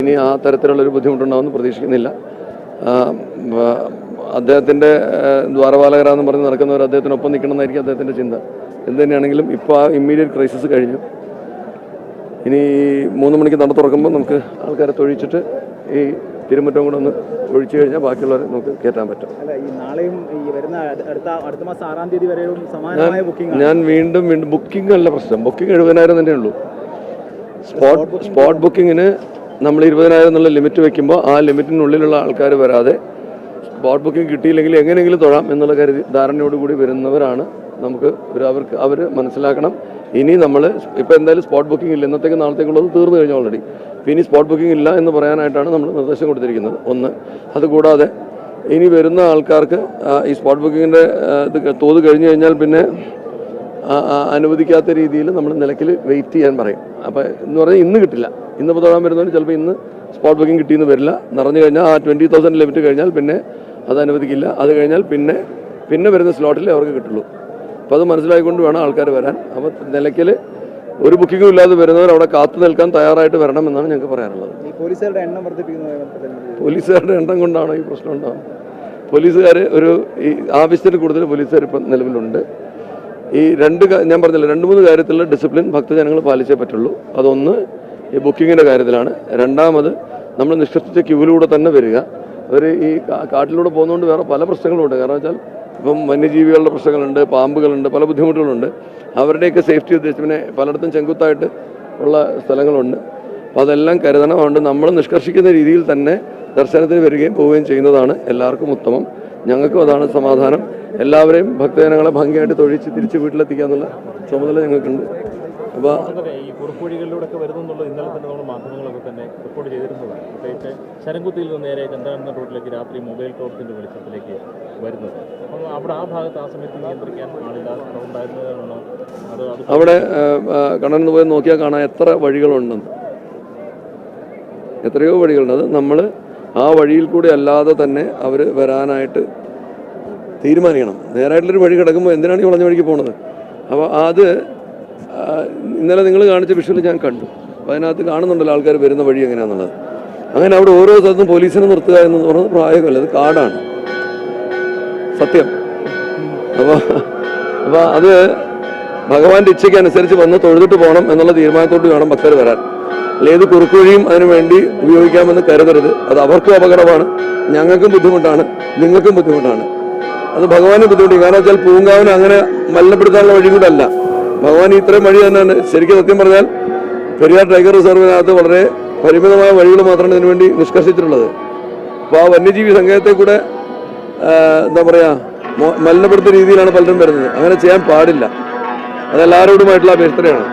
ഇനി ആ തരത്തിലുള്ളൊരു ബുദ്ധിമുട്ടുണ്ടാകുമെന്ന് പ്രതീക്ഷിക്കുന്നില്ല. അദ്ദേഹത്തിൻ്റെ ദ്വാരപാലകരാന്ന് പറഞ്ഞ് നടക്കുന്നവർ അദ്ദേഹത്തിനൊപ്പം നിൽക്കണമെന്നായിരിക്കും അദ്ദേഹത്തിൻ്റെ ചിന്ത. എന്ത് തന്നെയാണെങ്കിലും ഇപ്പോൾ ആ ഇമ്മീഡിയറ്റ് ക്രൈസിസ് കഴിഞ്ഞു. ഇനി 3 മണിക്ക് നട തുറക്കുമ്പോൾ നമുക്ക് ആൾക്കാരെ തൊഴിച്ചിട്ട് ഈ തിരുമുറ്റം കൂടെ ഒന്ന് ഒഴിച്ചു കഴിഞ്ഞാൽ ബാക്കിയുള്ളവരെ നമുക്ക് കയറ്റാൻ പറ്റും. ഞാൻ വീണ്ടും ബുക്കിംഗ് അല്ല പ്രശ്നം. ബുക്കിംഗ് 70,000 തന്നെ ഉള്ളൂ. സ്പോട്ട് ബുക്കിങ്ങിന് നമ്മൾ 20,000 എന്നുള്ള ലിമിറ്റ് വെക്കുമ്പോൾ ആ ലിമിറ്റിനുള്ളിലുള്ള ആൾക്കാർ വരാതെ സ്പോട്ട് ബുക്കിംഗ് കിട്ടിയില്ലെങ്കിൽ എങ്ങനെയെങ്കിലും തൊഴാം എന്നുള്ള ധാരണയോടുകൂടി വരുന്നവരാണ് നമുക്ക് അവർ മനസ്സിലാക്കണം. ഇനി നമ്മൾ ഇപ്പോൾ എന്തായാലും സ്പോട്ട് ബുക്കിംഗ് ഇല്ല, ഇന്നത്തേക്ക് നാളത്തേക്കുള്ളത് തീർന്നു കഴിഞ്ഞു ഓൾറെഡി. ഇനി സ്പോട്ട് ബുക്കിംഗ് ഇല്ല എന്ന് പറയാനായിട്ടാണ് നമ്മൾ നിർദ്ദേശം കൊടുത്തിരിക്കുന്നത്. ഒന്ന്, അതുകൂടാതെ ഇനി വരുന്ന ആൾക്കാർക്ക് ഈ സ്പോട്ട് ബുക്കിങ്ങിൻ്റെ തോത് കഴിഞ്ഞു കഴിഞ്ഞാൽ പിന്നെ അനുവദിക്കാത്ത രീതിയിൽ നമ്മൾ നിലയ്ക്കൽ വെയിറ്റ് ചെയ്യാൻ പറയും. അപ്പോൾ എന്ന് പറഞ്ഞാൽ ഇന്ന് കിട്ടില്ല. ഇന്നിപ്പോൾ തൊഴാൻ വരുന്നവർ ചിലപ്പോൾ ഇന്ന് സ്പോട്ട് ബുക്കിംഗ് കിട്ടിയെന്ന് വരില്ല. നിറഞ്ഞു കഴിഞ്ഞാൽ ആ 20,000 ലിമിറ്റ് കഴിഞ്ഞാൽ പിന്നെ അത് അനുവദിക്കില്ല. അത് കഴിഞ്ഞാൽ പിന്നെ വരുന്ന സ്ലോട്ടിൽ അവർക്ക് കിട്ടുള്ളൂ. അപ്പോൾ അത് മനസ്സിലാക്കിക്കൊണ്ട് വേണം ആൾക്കാർ വരാൻ. അപ്പോൾ നിലയ്ക്കൽ ഒരു ബുക്കിങ്ങും ഇല്ലാതെ വരുന്നവർ അവിടെ കാത്തു നിൽക്കാൻ തയ്യാറായിട്ട് വരണം എന്നാണ് ഞങ്ങൾക്ക് പറയാനുള്ളത്. പോലീസുകാരുടെ എണ്ണം കൊണ്ടാണോ ഈ പ്രശ്നം ഉണ്ടാകുന്നത്? പോലീസുകാർ ഈ ആവശ്യത്തിന് കൂടുതൽ പോലീസുകാർ ഇപ്പം നിലവിലുണ്ട്. ഈ ഞാൻ പറഞ്ഞില്ല, 2-3 കാര്യത്തിലുള്ള ഡിസിപ്ലിൻ ഭക്തജനങ്ങൾ പാലിച്ചേ പറ്റുള്ളൂ. അതൊന്ന് ഈ ബുക്കിങ്ങിൻ്റെ കാര്യത്തിലാണ്. രണ്ടാമത് നമ്മൾ നിഷ്കർഷിച്ച ക്യൂവിലൂടെ തന്നെ വരിക. അവർ ഈ കാട്ടിലൂടെ പോകുന്നതുകൊണ്ട് വേറെ പല പ്രശ്നങ്ങളുമുണ്ട്. കാരണം വെച്ചാൽ ഇപ്പം വന്യജീവികളുടെ പ്രശ്നങ്ങളുണ്ട്, പാമ്പുകളുണ്ട്, പല ബുദ്ധിമുട്ടുകളുണ്ട്. അവരുടെയൊക്കെ സേഫ്റ്റി ഉദ്ദേശിച്ച് പിന്നെ പലയിടത്തും ചെങ്കുത്തായിട്ട് ഉള്ള സ്ഥലങ്ങളുണ്ട്. അപ്പോൾ അതെല്ലാം കരുതണം. അതുകൊണ്ട് നമ്മൾ നിഷ്കർഷിക്കുന്ന രീതിയിൽ തന്നെ ദർശനത്തിന് വരികയും പോവുകയും ചെയ്യുന്നതാണ് എല്ലാവർക്കും ഉത്തമം. ഞങ്ങൾക്കും അതാണ് സമാധാനം. എല്ലാവരെയും ഭക്തജനങ്ങളെ ഭംഗിയായിട്ട് തൊഴിച്ച് തിരിച്ച് വീട്ടിലെത്തിക്കുക എന്നുള്ള ചുമതല ഞങ്ങൾക്കുണ്ട്. അപ്പോൾ ഈ കുറുക്കുവഴികളിലൂടെ വരുന്നുള്ളത് ഇന്നലെ തന്നെ നമ്മൾ മാധ്യമങ്ങളൊക്കെ തന്നെ റിപ്പോർട്ട് ചെയ്തിരുന്നതാണ്. പ്രത്യേകിച്ച് ശരംകുത്തിയിൽ നിന്ന് നേരെ ചന്ദ്രകണ്ഠൻ റോഡിലേക്ക് രാത്രി മൊബൈൽ ടോർച്ചിൻ്റെ വെളിച്ചത്തിലേക്ക് വരുന്നത്. അപ്പം അവിടെ ആ ഭാഗത്ത് ആ സമയത്ത് നിയന്ത്രിക്കാൻ ആളില്ലാണ്ടായിരുന്നതാണോ? അവിടെ കണ്ണൻ പോയി നോക്കിയാൽ കാണാൻ എത്ര വഴികളുണ്ടെന്ന്, എത്രയോ വഴികളുണ്ട്. അത് നമ്മൾ ആ വഴിയിൽ കൂടി അല്ലാതെ തന്നെ അവർ വരാനായിട്ട് തീരുമാനിക്കണം. നേരായിട്ടുള്ളൊരു വഴി കിടക്കുമ്പോൾ എന്തിനാണ് ഈ വളഞ്ഞ വഴിക്ക് പോകുന്നത്? അപ്പോൾ അത് ഇന്നലെ നിങ്ങൾ കാണിച്ച വിഷ്വൽ ഞാൻ കണ്ടു. അപ്പോൾ അതിനകത്ത് കാണുന്നുണ്ടല്ലോ ആൾക്കാർ വരുന്ന വഴി എങ്ങനെയാണെന്നുള്ളത്. അങ്ങനെ അവിടെ ഓരോ സ്ഥലത്തും പോലീസിനെ നിർത്തുക എന്ന് പറയുന്നത് പ്രായമല്ല, അത് കാടാണ് സത്യം. അപ്പോൾ അത് ഭഗവാന്റെ ഇച്ഛയ്ക്ക് അനുസരിച്ച് വന്ന് തൊഴുതിട്ട് പോകണം എന്നുള്ള തീരുമാനത്തോട്ട് വേണം ഭക്തർ വരാൻ. ഏത് കുറുക്കുവഴിയും അതിനു വേണ്ടി ഉപയോഗിക്കാമെന്ന് കരുതരുത്. അത് അവർക്കും അപകടമാണ്, ഞങ്ങൾക്കും ബുദ്ധിമുട്ടാണ്, നിങ്ങൾക്കും ബുദ്ധിമുട്ടാണ്. അത് ഭഗവാനും ബുദ്ധിമുട്ടി. കാരണം വെച്ചാൽ പൂങ്കാവിന് അങ്ങനെ മലിനപ്പെടുത്താനുള്ള വഴി കൂടെ അല്ല. ഭഗവാൻ ഇത്രയും വഴി തന്നെയാണ്. ശരിക്കും സത്യം പറഞ്ഞാൽ പെരിയാർ ടൈഗർ റിസർവിനകത്ത് വളരെ പരിമിതമായ വഴികൾ മാത്രമാണ് ഇതിനുവേണ്ടി നിഷ്കർഷിച്ചിട്ടുള്ളത്. അപ്പോൾ ആ വന്യജീവി സങ്കേതത്തെ കൂടെ എന്താ പറയുക മലിനപ്പെടുത്തിയ രീതിയിലാണ് പലരും വരുന്നത്. അങ്ങനെ ചെയ്യാൻ പാടില്ല. അതെല്ലാവരോടുമായിട്ടുള്ള അഭ്യർത്ഥനയാണ്.